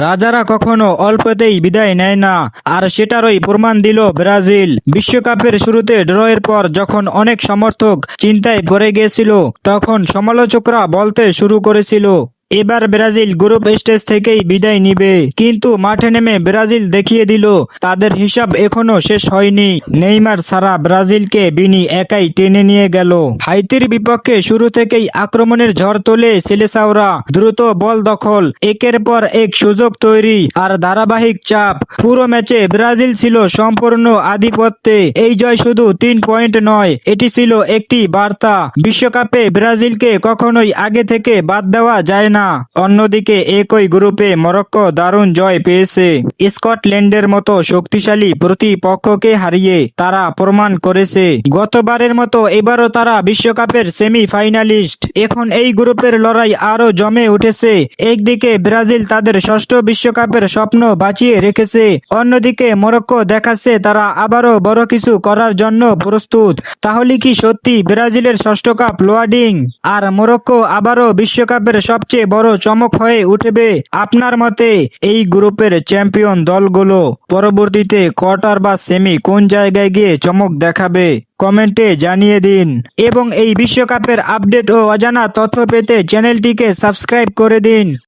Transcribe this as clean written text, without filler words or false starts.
রাজারা কখনো অল্পতেই বিদায় নেয় না, আর সেটারই প্রমাণ দিল ব্রাজিল। বিশ্বকাপের শুরুতে ড্রয়ের পর যখন অনেক সমর্থক চিন্তায় পড়ে গিয়েছিল, তখন সমালোচকরা বলতে শুরু করেছিল এবার ব্রাজিল গ্রুপ স্টেজ থেকেই বিদায় নিবে। কিন্তু মাঠে নেমে ব্রাজিল দেখিয়ে দিল তাদের হিসাব এখনো শেষ হয়নি। নেইমার ছাড়া ব্রাজিলকে বিনি একাই টেনে নিয়ে গেল। হাইতির বিপক্ষে শুরু থেকেই আক্রমণের ঝড় তোলে সেলেসাওরা। দ্রুত বল দখল, একের পর এক সুযোগ তৈরি আর ধারাবাহিক চাপ। পুরো ম্যাচে ব্রাজিল ছিল সম্পূর্ণ আধিপত্যে। এই জয় শুধু 3 পয়েন্ট নয়, এটি ছিল একটি বার্তা। বিশ্বকাপে ব্রাজিলকে কখনোই আগে থেকে বাদ দেওয়া যায় না। অন্যদিকে একই গ্রুপে মরক্কো দারুণ জয় পেয়েছে। স্কটল্যান্ডের মতো শক্তিশালী প্রতিপক্ষকে হারিয়ে তারা প্রমাণ করেছে গতবারের মতো এবারও তারা বিশ্বকাপের সেমি ফাইনালিস্ট। এখন এই গ্রুপের লড়াই আরো জমে উঠেছে। একদিকে ব্রাজিল তাদের ষষ্ঠ বিশ্বকাপের স্বপ্ন বাঁচিয়ে রেখেছে, অন্যদিকে মরক্কো দেখাচ্ছে তারা আবারও বড় কিছু করার জন্য প্রস্তুত। তাহলে কি সত্যি ব্রাজিলের ষষ্ঠ কাপ লোয়াডিং আর মরক্কো আবারও বিশ্বকাপের সবচেয়ে বড় চমক হয়ে উঠবে? আপনার মতে এই গ্রুপের চ্যাম্পিয়ন দলগুলো পরবর্তীতে কোয়ার্টার বা সেমি কোন জায়গায় গিয়ে চমক দেখাবে? কমেন্টে জানিয়ে দিন। এবং এই বিশ্বকাপের আপডেট ও অজানা তথ্য পেতে চ্যানেলটিকে সাবস্ক্রাইব করে দিন।